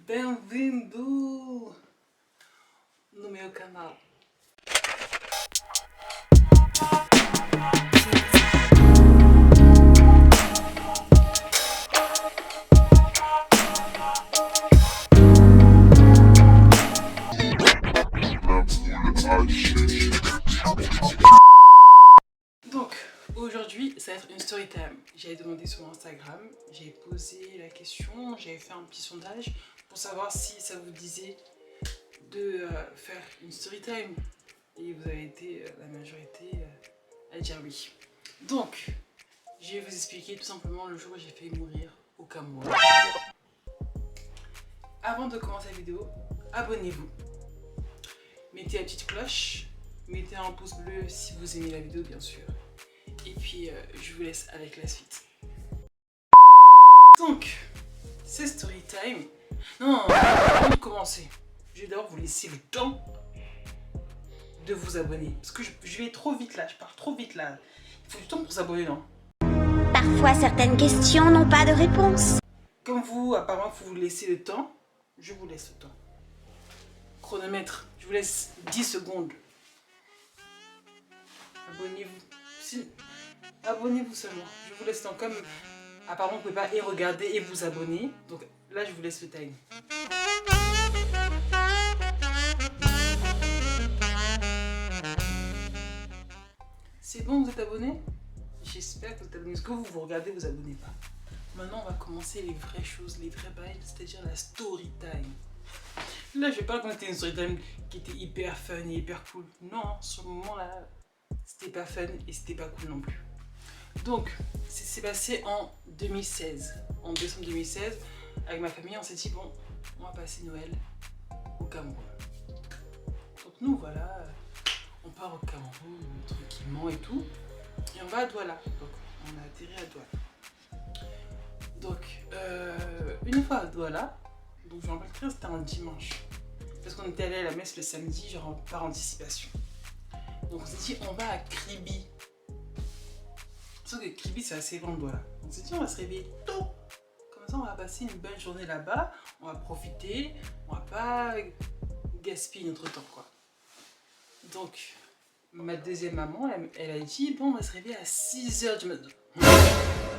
Bem-vindo no meu canal. Donc, aujourd'hui, ça va être une story time. J'avais demandé sur Instagram, j'ai posé la question, j'avais fait un petit sondage pour savoir si ça vous disait de faire une story time. Et vous avez été la majorité à dire oui. Donc, je vais vous expliquer tout simplement le jour où j'ai fait mourir au Cameroun. Avant de commencer la vidéo, abonnez-vous. Mettez la petite cloche, mettez un pouce bleu si vous aimez la vidéo bien sûr. Et puis je vous laisse avec la suite. Donc, c'est story time. Non, avant de commencer, je vais d'abord vous laisser le temps de vous abonner. Parce que je vais trop vite là, je pars trop vite là. Il faut du temps pour s'abonner, non? Parfois, certaines questions n'ont pas de réponse. Comme vous, apparemment, il faut vous laisser le temps. Je vous laisse le temps. Chronomètre, je vous laisse 10 secondes. Abonnez-vous. Abonnez-vous seulement. Je vous laisse le temps. Comme apparemment, vous ne pouvez pas et regarder et vous abonner. Donc là, je vous laisse le time. C'est bon, vous êtes abonné? J'espère que vous êtes abonné. Est-ce que vous regardez, vous abonnez pas? Maintenant, on va commencer les vraies choses, les vrais bails, c'est-à-dire la story time. Là, je vais pas raconter une story time qui était hyper fun et hyper cool. Non, sur le moment là, c'était pas fun et c'était pas cool non plus. Donc, c'est passé en 2016. En décembre 2016, avec ma famille, on s'est dit, bon, on va passer Noël au Cameroun. Donc nous, voilà, on part au Cameroun tranquillement et tout. Et on va à Douala. Donc, on a atterri à Douala. Donc, une fois à Douala, donc je me rappelle très, c'était un dimanche. Parce qu'on était allé à la messe le samedi, genre par anticipation. Donc on s'est dit, on va à Kribi. Sauf que Kribi, c'est assez loin de Douala. On s'est dit, on va se réveiller tôt. Comme ça, on va passer une bonne journée là-bas. On va profiter. On va pas gaspiller notre temps, quoi. Donc, ma deuxième maman, elle a dit, bon, on va se réveiller à 6h du matin.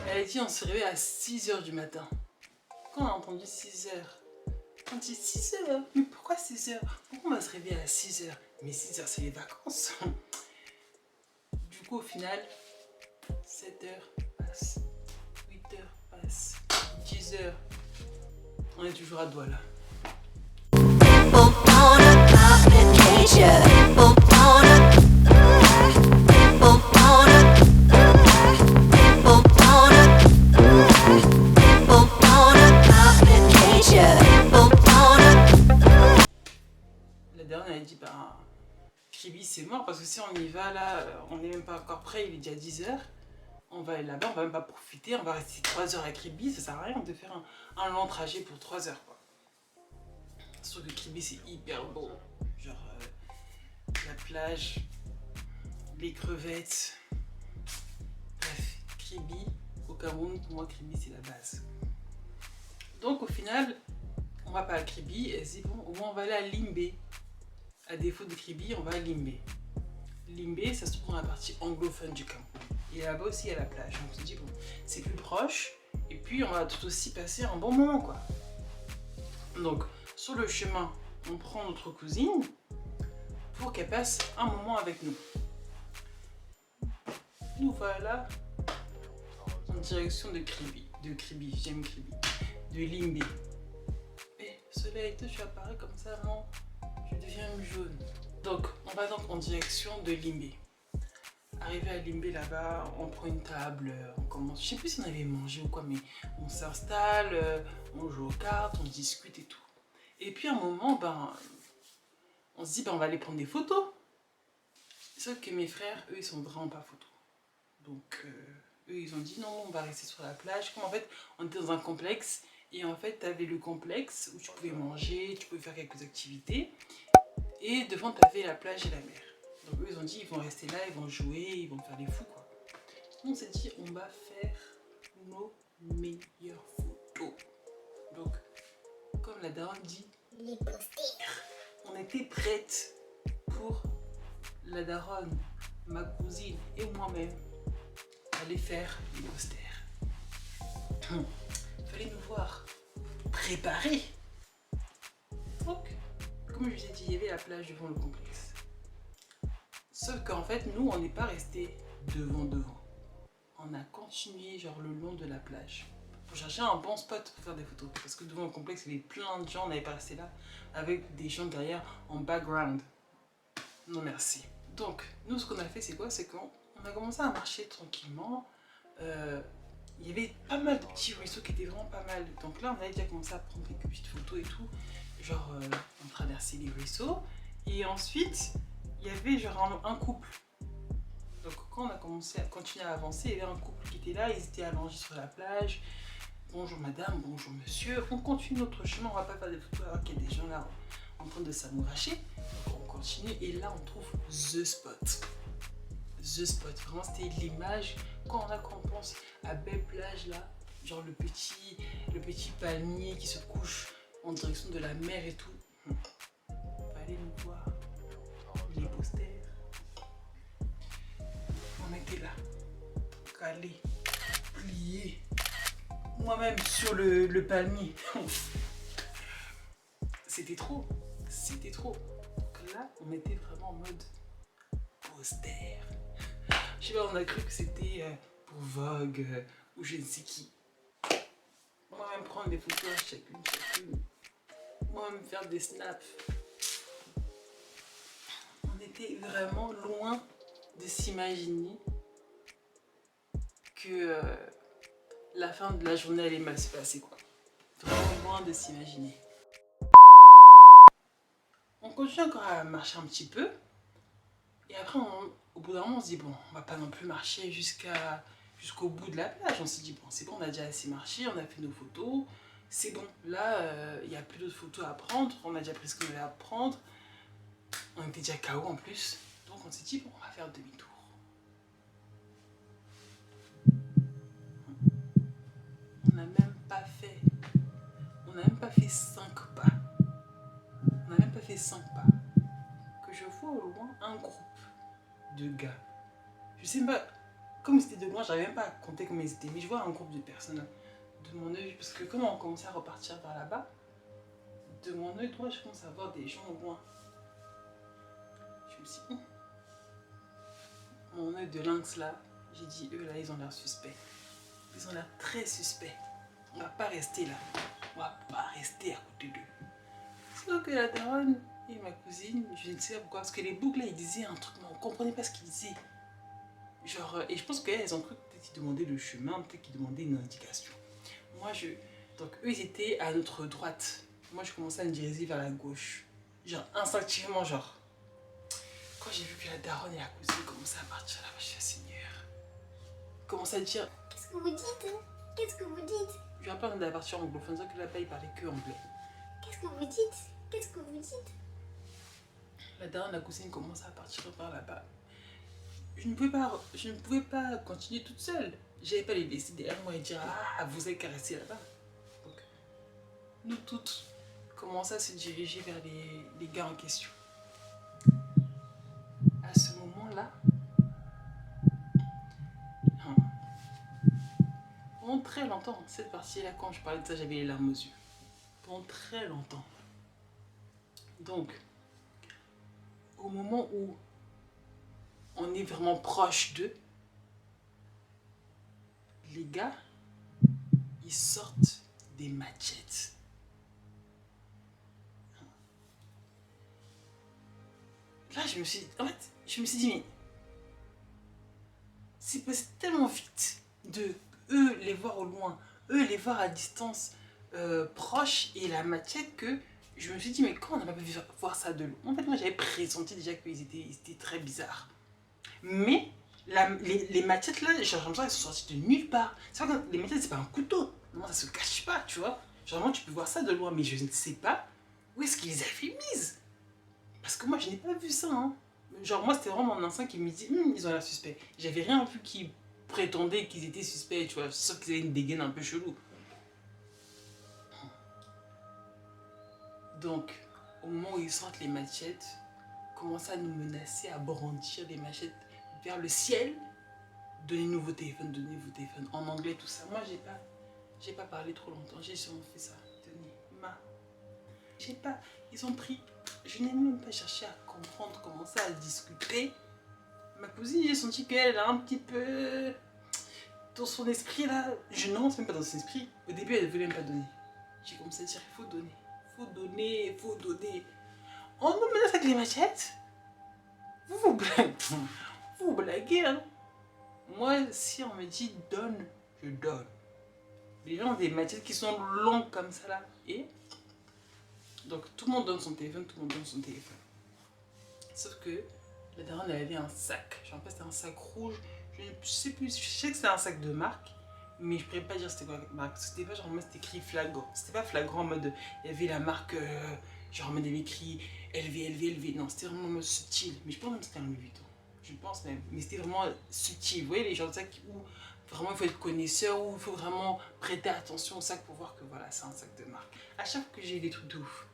Elle a dit, on se réveille à 6h du matin. Quand on a entendu 6h, on dit 6h, mais pourquoi 6h? Pourquoi on va se réveiller à 6h? Mais 6h, c'est les vacances. Du coup, au final, 7h passe, 8h passe, 10h. On est toujours à Douala. La dernière, elle a dit, bah, Kribi, c'est mort parce que si on y va là, on n'est même pas encore prêt, il est déjà 10h. On va aller là-bas, on va même pas profiter, on va rester 3 heures à Kribi, ça sert à rien de faire un long trajet pour 3 heures, quoi. Sauf que Kribi, c'est hyper beau. Genre, la plage, les crevettes. Bref, Kribi, au Cameroun, pour moi, Kribi, c'est la base. Donc, au final, on va pas à Kribi, et c'est bon, au moins, on va aller à Limbe. À défaut de Kribi, on va à Limbe. Limbe, ça se trouve dans la partie anglophone du Cameroun. Et là-bas aussi, il y a la plage. Donc, on se dit, bon, c'est plus proche. Et puis, on va tout aussi passer un bon moment, quoi. Donc, sur le chemin, on prend notre cousine pour qu'elle passe un moment avec nous. Nous voilà en direction de Kribi. J'aime Kribi. De Limbe. Et le soleil, je apparais comme ça, non? Je deviens jaune. Donc, on va donc en direction de Limbe. Arrivé à Limbe là-bas, on prend une table, on commence. Je sais plus si on avait mangé ou quoi, mais on s'installe, on joue aux cartes, on discute et tout. Et puis à un moment, ben, on se dit, ben, on va aller prendre des photos. Sauf que mes frères, eux, ils sont vraiment pas photos. Donc, eux, ils ont dit non, on va rester sur la plage. Comme en fait, on était dans un complexe. Et en fait, tu avais le complexe où tu pouvais manger, tu pouvais faire quelques activités. Et devant, tu avais la plage et la mer. Donc eux, ils ont dit, ils vont rester là, ils vont jouer, ils vont faire des fous, quoi. On s'est dit, on va faire nos meilleures photos. Donc, comme la daronne dit Les posters. on était prêtes pour la daronne, ma cousine et moi-même aller faire les posters. Il fallait nous voir préparés. Donc, comme je vous ai dit, il y avait la plage devant le complexe. Sauf qu'en fait, nous, on n'est pas resté devant. On a continué genre le long de la plage pour chercher un bon spot pour faire des photos. Parce que devant le complexe, il y avait plein de gens, on n'avait pas resté là avec des gens derrière en background. Non merci. Donc, nous, ce qu'on a fait, c'est quoi? C'est qu'on a commencé à marcher tranquillement. Il y avait pas mal de petits ruisseaux qui étaient vraiment pas mal. Donc là, on avait déjà commencé à prendre quelques petites photos et tout. Genre, on traversait les ruisseaux. Et ensuite, il y avait genre un couple. Donc quand on a commencé à continuer à avancer, il y avait un couple qui était là, ils étaient allongés sur la plage. Bonjour madame, bonjour monsieur. On continue notre chemin, on va pas faire des photos alors qu'il y a des gens là en train de s'amouracher. On continue et là on trouve the spot. The spot, vraiment c'était l'image. Quand on pense à belle plage là, genre le petit palmier qui se couche en direction de la mer et tout. Allez nous voir, les posters. On était là, calés, pliés, moi-même sur le palmier. C'était trop. Donc là, on était vraiment en mode poster. Je sais pas, on a cru que c'était pour Vogue ou je ne sais qui. Moi-même prendre des photos à chacune. Moi-même faire des snaps. On était vraiment loin de s'imaginer que la fin de la journée allait mal se passer, quoi. Vraiment loin de s'imaginer. On continue encore à marcher un petit peu et après au bout d'un moment on se dit bon, on va pas non plus marcher jusqu'au bout de la plage. On s'est dit bon, c'est bon, on a déjà assez marché, on a fait nos photos, c'est bon, là il n'y a plus d'autres photos à prendre, on a déjà pris ce qu'on avait à prendre, on était déjà KO en plus, donc on s'est dit bon, on va faire demi-tour. On n'a même pas fait 5 pas. Que je vois au loin un groupe de gars. Je sais pas, comme c'était de loin, j'arrivais même pas à compter combien ils étaient, mais je vois un groupe de personnes de mon œil, parce que comme on commençait à repartir vers là-bas, de mon œil droit, je commence à voir des gens au loin. Je me suis dit, mon œil de lynx là, j'ai dit, eux là, ils ont l'air suspects. Ils ont l'air très suspects. On va pas rester là. On va pas rester à côté d'eux. C'est donc que la daronne et ma cousine, je ne sais pas pourquoi, parce que les boucles là, ils disaient un truc, mais on comprenait pas ce qu'ils disaient. Genre, et je pense qu'elles ont cru peut-être qu'ils demandaient le chemin, peut-être qu'ils demandaient une indication. Donc eux, ils étaient à notre droite. Moi, je commençais à me diriger vers la gauche. Genre, instinctivement, genre. Quand j'ai vu que la daronne et la cousine commençaient à partir là-bas, je suis Seigneur. Commençaient à dire. Qu'est-ce que vous dites? Qu'est-ce que vous dites? Je vais pas besoin de la partie anglophone, c'est que là-bas, ils parlaient que anglais. Qu'est-ce que vous dites? Qu'est-ce que vous dites? La daronne et la cousine commençaient à partir par là-bas. Je ne pouvais pas continuer toute seule. J'avais pas les laisser derrière moi et dire ah, vous allez caresser là-bas. Donc, nous toutes commençons à se diriger vers les gars en question. À ce moment-là, pendant très longtemps, cette partie-là, quand je parlais de ça, j'avais les larmes aux yeux. Pendant très longtemps. Donc, au moment où on est vraiment proche d'eux, les gars, ils sortent des machettes. Là, je me suis dit, mais c'est passé tellement vite de eux les voir au loin, eux les voir à distance proche et la machette que je me suis dit, mais comment on n'a pas pu voir ça de loin? En fait, moi, j'avais pressenti déjà qu'ils étaient très bizarres. Mais les machettes là, j'ai l'impression qu'elles sont sorties de nulle part. C'est pas que les machettes, c'est pas un couteau. Non, ça se cache pas, tu vois. Genre, tu peux voir ça de loin, mais je ne sais pas où est-ce qu'ils les avaient mises. Parce que moi, je n'ai pas vu ça. Hein. Genre, moi, c'était vraiment mon instinct qui me dit, ils ont l'air suspects. J'avais rien vu qui prétendait qu'ils étaient suspects, tu vois. Sauf qu'ils avaient une dégaine un peu chelou. Donc, au moment où ils sortent les machettes, commencent à nous menacer, à brandir les machettes vers le ciel. Donnez-nous vos téléphones, en anglais, tout ça. Moi, j'ai pas parlé trop longtemps, j'ai seulement fait ça. Tenez, j'ai pas, ils ont pris, je n'ai même pas cherché à comprendre, commencer à discuter. Ma cousine, j'ai senti qu'elle a un petit peu, dans son esprit là, je ne rentre même pas dans son esprit. Au début, elle ne voulait même pas donner. J'ai commencé à dire, il faut donner, faut donner, il faut donner. On nous menace avec les machettes. Vous vous blaguez, hein. Moi, si on me dit donne, je donne. Les gens ont des machettes qui sont longues comme ça là. Et donc tout le monde donne son téléphone, Sauf que la daronne elle avait un sac. Je ne sais pas si c'était un sac rouge. Je sais plus, je sais que c'était un sac de marque. Mais je ne pourrais pas dire c'était quoi la marque. C'était pas genre en mode c'était écrit flagrant. C'était pas flagrant en mode il y avait la marque genre en mode il y avait écrit LV. Non, c'était vraiment en mode subtil. Mais je pense même que c'était un Louis Vuitton. Je pense même. Mais c'était vraiment subtil. Vous voyez les genres de sacs où vraiment il faut être connaisseur, où il faut vraiment prêter attention au sac pour voir que voilà, c'est un sac de marque. À chaque fois que j'ai des trucs de ouf,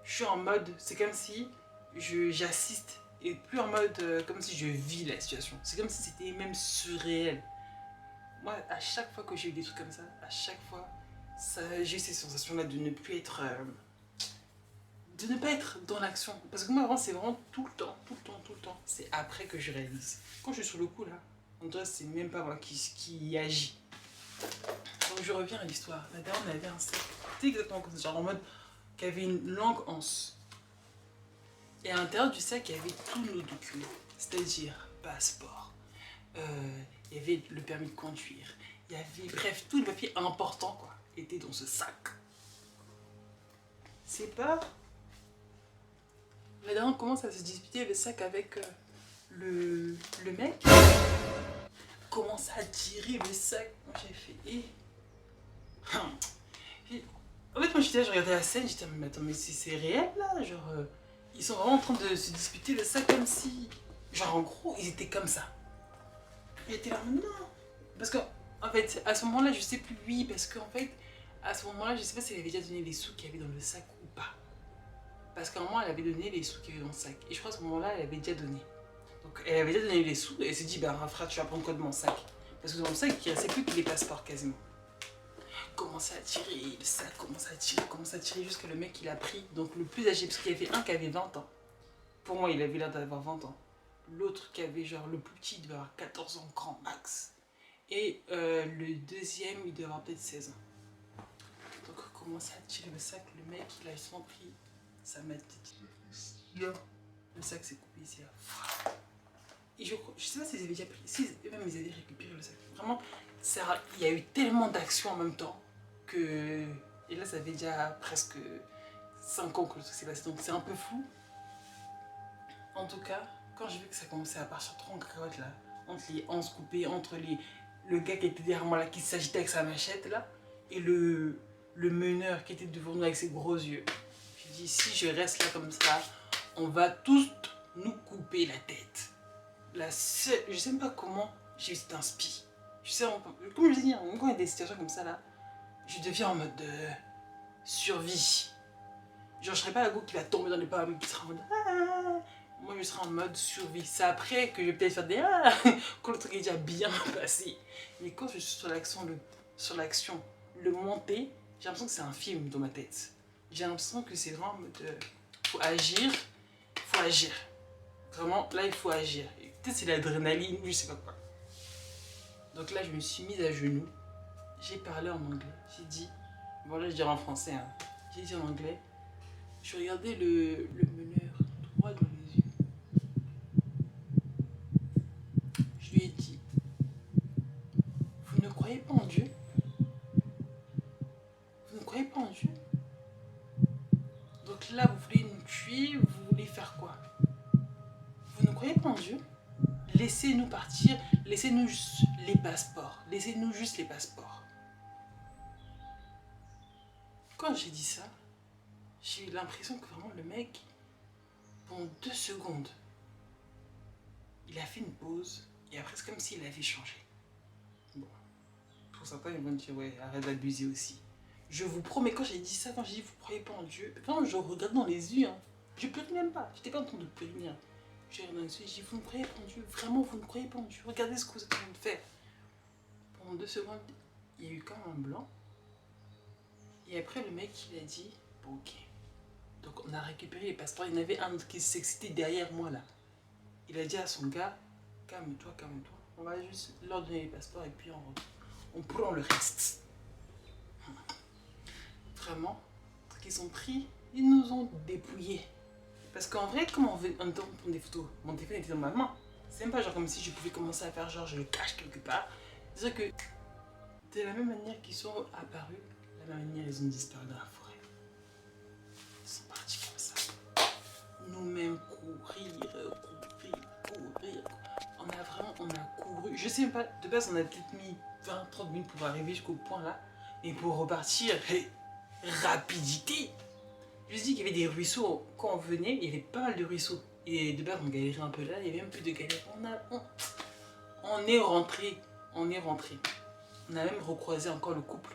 je suis en mode, c'est comme si j'assiste et plus en mode comme si je vis la situation. C'est comme si c'était même surréel. Moi, à chaque fois que j'ai eu des trucs comme ça, à chaque fois, j'ai eu ces sensations-là de ne plus être... de ne pas être dans l'action. Parce que moi, avant, c'est vraiment tout le temps. C'est après que je réalise. Quand je suis sur le coup, là, on dirait que c'est même pas moi qui agit. Donc, je reviens à l'histoire. La dernière, on avait un sac. C'était exactement comme ça, genre en mode qu'il y avait une longue anse. Et à l'intérieur du sac, il y avait tous nos documents. C'est-à-dire passeport. Il y avait le permis de conduire. Il y avait, bref, tous les papiers importants, quoi, étaient dans ce sac. C'est pas... La dernière commence à se disputer le sac avec le mec. Commence à tirer le sac. Moi j'ai fait en fait moi j'étais là, je regardais la scène, j'étais mais attends mais c'est réel là, genre ils sont vraiment en train de se disputer le sac comme si, genre en gros ils étaient comme ça. Il était là non, parce que en fait à ce moment-là je sais plus oui parce qu'en fait à ce moment-là je sais pas si elle avait déjà donné les sous qu'il y avait dans le sac ou pas. Parce qu'à un moment, elle avait donné les sous qu'il y avait dans le sac. Et je crois qu'à ce moment-là, elle avait déjà donné. Donc, elle avait déjà donné les sous et elle s'est dit, bah, frère, tu vas prendre quoi de mon sac? Parce que dans le sac, il ne restait plus que les passeports quasiment. Commence à tirer, le sac commence à tirer jusqu'à le mec, il a pris. Donc, le plus âgé, parce qu'il y avait un qui avait 20 ans. Pour moi, il avait l'air d'avoir 20 ans. L'autre qui avait, genre, le plus petit, il devait avoir 14 ans, grand max. Et le deuxième, il devait avoir peut-être 16 ans. Donc, commence à tirer le sac. Le mec, il a justement pris sa mètre. Le sac s'est coupé ici là. Et je sais pas s'ils avaient déjà pris, si eux-mêmes ils avaient récupéré le sac. Vraiment, il y a eu tellement d'actions en même temps que. Et là, ça fait déjà presque 5 ans que le truc s'est passé, donc c'est un peu flou. En tout cas, quand j'ai vu que ça commençait à partir trop en cacahuète là, entre les hanches coupées, entre le gars qui était derrière moi là, qui s'agitait avec sa machette là, et le meneur qui était devant nous avec ses gros yeux. J'ai dit, si je reste là comme ça, on va tous nous couper la tête. La seule, je sais même pas comment j'ai eu cet inspi. Je sais, comme je dis, quand il y a des situations comme ça là, je deviens en mode de survie. Genre, je serais pas la go qui va tomber dans les pommes, qui sera en mode ah. Moi, je serai en mode survie. C'est après que je vais peut-être faire des ah quand le truc est déjà bien passé. Mais quand je suis sur l'action, le monter, j'ai l'impression que c'est un film dans ma tête. J'ai l'impression que c'est vraiment en mode faut agir. Vraiment, là, il faut agir. Peut-être c'est l'adrénaline ou je sais pas quoi. Donc là, je me suis mise à genoux. J'ai parlé en anglais. J'ai dit, bon là, je dirais en français. Hein. J'ai dit en anglais. Je regardais le meneur droit dans les yeux. Je lui ai dit, vous ne croyez pas en Dieu? Vous ne croyez pas en Dieu? Donc là, vous voulez nous tuer, vous voulez faire quoi? Vous ne croyez pas en Dieu? Laissez-nous partir, laissez-nous juste les passeports. Laissez-nous juste les passeports. Quand j'ai dit ça, j'ai eu l'impression que vraiment le mec, pendant 2 secondes, il a fait une pause et après c'est comme s'il avait changé. Bon, pour certains ils vont dire ouais, arrête d'abuser aussi. Je vous promets, quand j'ai dit ça, quand j'ai dit vous croyez pas en Dieu, quand je regarde dans les yeux, hein, je pleurais même pas. J'étais pas en train de pleurer. J'ai regardé dans les yeux, j'ai dit vous ne croyez pas en Dieu. Vraiment, vous ne croyez pas en Dieu. Regardez ce que vous êtes en train de faire. Pendant 2 secondes, il y a eu comme un blanc. Et après, le mec, il a dit bon, ok. Donc, on a récupéré les passeports. Il y en avait un qui s'excitait derrière moi là. Il a dit à son gars calme-toi, calme-toi. On va juste leur donner les passeports et puis on prend le reste. Vraiment, qu'ils ont pris, ils nous ont dépouillés. Parce qu'en vrai, comment on veut en temps prendre des photos? Mon téléphone était dans ma main. C'est même pas genre comme si je pouvais commencer à faire genre je le cache quelque part. C'est-à-dire que de la même manière qu'ils sont apparus, de la même manière ils ont disparu dans la forêt. Ils sont partis comme ça. Nous-mêmes courir. On a couru. Je sais même pas, de base on a peut-être mis 20-30 minutes pour arriver jusqu'au point là. Et pour repartir, rapidité. Je me dis qu'il y avait des ruisseaux. Quand on venait, il y avait pas mal de ruisseaux. Et de base on galérait un peu là, il y avait un peu de galère. On est rentré. On a même recroisé encore le couple.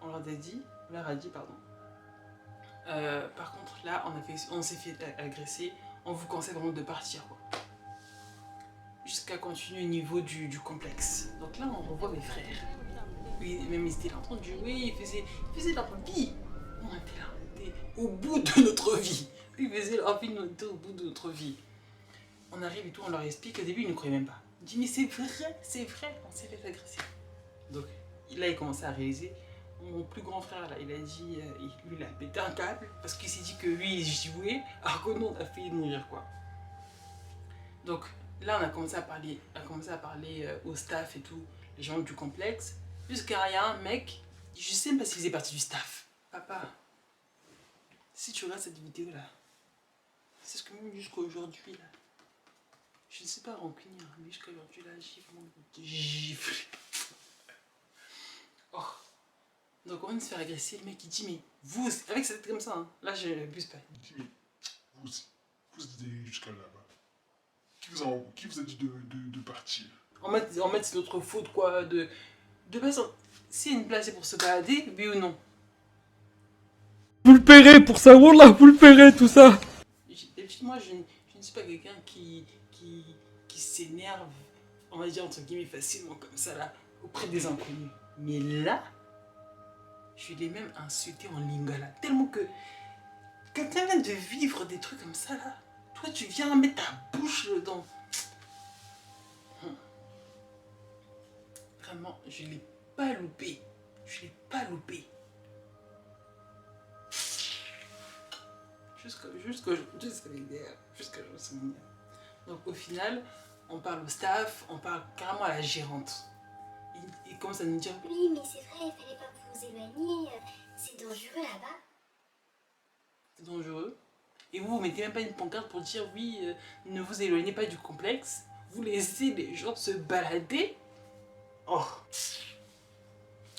On leur a dit, pardon. Par contre là, on s'est fait agresser. On vous conseille vraiment de partir quoi. Jusqu'à continuer au niveau du complexe. Donc là, on revoit mes frères. Oui, même ils étaient là en train de jouer, ils faisaient leur vie. On était là, on était au bout de notre vie. Ils faisaient leur vie, nous on était au bout de notre vie. On arrive et tout, on leur explique. Au début, ils ne croyaient même pas. Ils disent, mais c'est vrai, on s'est fait agresser. Donc là, il commençait à réaliser. Mon plus grand frère, là, il a dit, lui, il a pété un câble parce qu'il s'est dit que lui, il jouait, alors que nous, on a failli mourir, quoi. Donc là, on a commencé à parler au staff et tout, les gens du complexe. Jusqu'à il y a un mec, je sais même pas s'il faisait partie du staff. Papa, si tu regardes cette vidéo là, c'est ce que même jusqu'à aujourd'hui là, je ne sais pas rancunier, mais jusqu'à aujourd'hui là, gifle. Oh. Donc on vient de se faire agresser, le mec il dit mais vous, avec cette tête comme ça, hein, là je n'abuse pas. Il dit mais vous êtes allé jusqu'à là-bas. Qui vous a dit de partir? En fait c'est notre faute quoi, de base, si une place est pour se balader, oui ou non? Vous le paierez pour ça, Wallah, vous le paierez tout ça. D'habitude, moi je ne suis pas quelqu'un qui s'énerve, on va dire entre guillemets facilement comme ça là, auprès des inconnus. Mais là, je l'ai même insulté en lingala, tellement que quelqu'un vient de vivre des trucs comme ça là, toi tu viens mettre ta bouche dedans. Vraiment, je l'ai pas loupé. Jusqu'à je me souviens. Donc au final, on parle au staff, on parle carrément à la gérante. Il commence à nous dire Oui, mais c'est vrai, il fallait pas vous éloigner. C'est dangereux là-bas. c'est dangereux. Et vous mettez même pas une pancarte pour dire oui, ne vous éloignez pas du complexe. Vous laissez les gens se balader. Oh.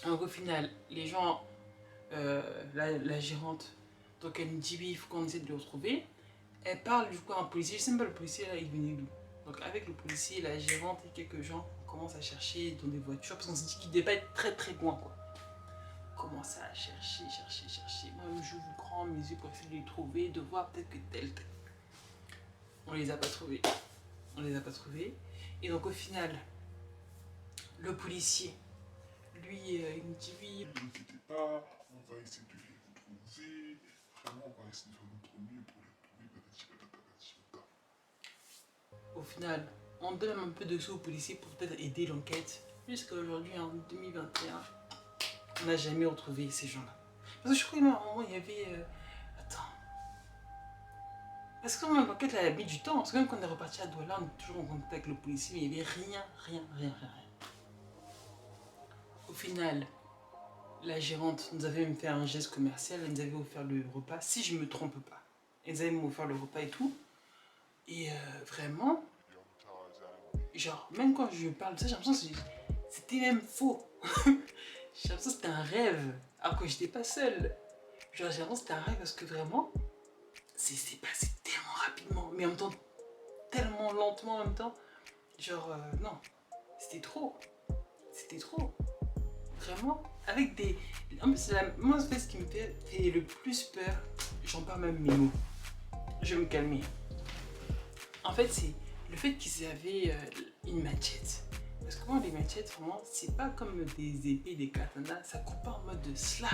Donc au final, les gens, la gérante, donc elle nous dit oui, il faut qu'on essaie de le retrouver. Elle parle du coup à un policier, je sais même pas le policier là, il venait d'où. Donc avec le policier, la gérante et quelques gens, on commence à chercher dans des voitures parce qu'on se dit qu'il devait pas être très très loin quoi. On commence à chercher. Moi-même j'ouvre grand mes yeux pour essayer de les trouver, de voir peut-être que tel. On les a pas trouvés. Et donc au final, le policier, lui, il me dit oui. Ne vous inquiétez pas, on va essayer de les retrouver. Vraiment, on va essayer de faire notre mieux pour les retrouver. Au final, on donne un peu de sous au policier pour peut-être aider l'enquête. Jusqu'à aujourd'hui, en 2021, on n'a jamais retrouvé ces gens-là. Parce que je crois qu'à un moment, il y avait... Attends. Parce que quand même, l'enquête, elle a mis du temps. Parce que même quand on est reparti à Douala, on est toujours en contact avec le policier, mais il n'y avait rien. Au final, la gérante nous avait même fait un geste commercial, elle nous avait offert le repas, si je me trompe pas. Elle nous avait même offert le repas et tout. Et vraiment, genre, même quand je parle de ça, j'ai l'impression que c'était même faux. J'ai l'impression que c'était un rêve, alors que j'étais pas seule. Genre, j'ai l'impression que c'était un rêve parce que vraiment, c'est passé tellement rapidement, mais en même temps, tellement lentement en même temps. Genre, non, c'était trop. Vraiment, avec des... En plus, moi, en fait, ce qui me fait le plus peur, j'en parle même mes mots. Je vais me calmer. En fait, c'est le fait qu'ils avaient une machette. Parce que moi, les machettes, vraiment, c'est pas comme des épées, des katanas, ça coupe pas en mode de slap.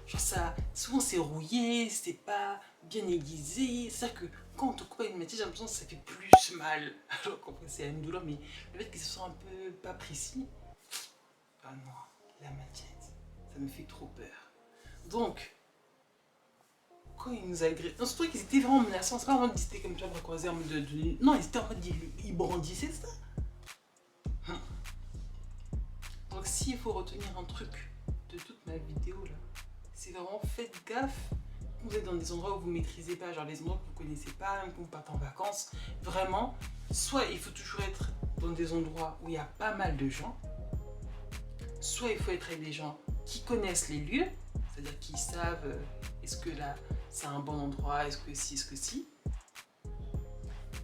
Genre ça, souvent c'est rouillé, c'est pas bien aiguisé. C'est-à-dire que quand on te coupe avec une machette, j'ai l'impression que ça fait plus mal. Alors qu'en fait, c'est une douleur, mais le fait qu'ils se soient un peu pas précis, ah non, la machette, ça me fait trop peur. Donc, quand ils nous agressaient, non, surtout qu'ils étaient vraiment menaçants, c'est pas vraiment qu'ils étaient comme ça, bras croisés en mode de... Non, ils étaient en mode, ils brandissaient ça. Donc, s'il faut retenir un truc de toute ma vidéo là, c'est vraiment faites gaffe. Vous êtes dans des endroits où vous ne maîtrisez pas, genre les endroits que vous ne connaissez pas, même quand vous partez en vacances. Vraiment, soit il faut toujours être dans des endroits où il y a pas mal de gens, soit il faut être avec des gens qui connaissent les lieux, c'est-à-dire qui savent est-ce que là c'est un bon endroit, est-ce que si.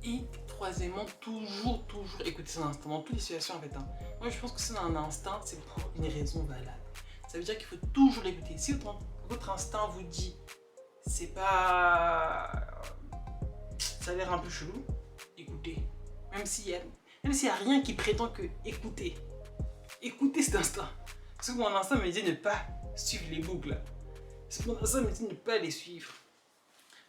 Et troisièmement, toujours écouter son instinct dans toutes les situations en fait. Moi je pense que si on a un instinct, c'est pour une raison valable. Ça veut dire qu'il faut toujours l'écouter. Si votre instinct vous dit c'est pas... ça a l'air un peu chelou, écoutez. Même s'il y a rien qui prétend que écoutez cet instinct. Parce que mon instinct me dit de ne pas suivre les boucles. Parce que mon instinct me dit de ne pas les suivre.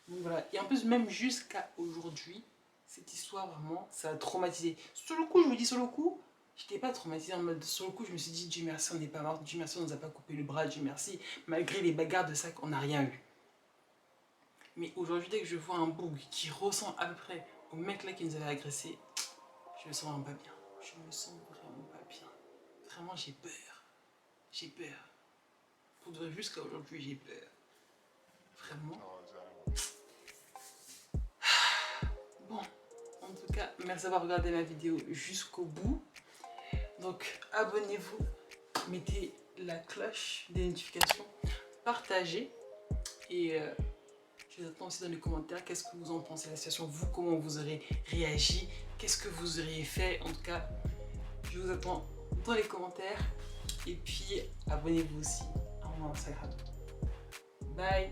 Donc voilà. Et en plus, même jusqu'à aujourd'hui, cette histoire vraiment, ça a traumatisé. Sur le coup, je vous dis sur le coup, j'étais pas traumatisée en mode sur le coup, je me suis dit Dieu merci, on n'est pas mort, Dieu merci, on nous a pas coupé le bras, Dieu merci. Malgré les bagarres de sac, on n'a rien eu. Mais aujourd'hui, dès que je vois un boug qui ressemble à peu près au mec là qui nous avait agressé, je me sens vraiment pas bien. Je me sens vraiment pas bien. Vraiment, j'ai peur. J'ai peur. Pour de vrai, jusqu'à aujourd'hui, j'ai peur. Vraiment. Bon, en tout cas, merci d'avoir regardé ma vidéo jusqu'au bout. Donc, abonnez-vous, mettez la cloche des notifications, partagez et je vous attends aussi dans les commentaires. Qu'est-ce que vous en pensez de la situation? Vous, comment vous aurez réagi? Qu'est-ce que vous auriez fait? En tout cas, je vous attends dans les commentaires. Et puis, abonnez-vous aussi à mon Instagram. Bye!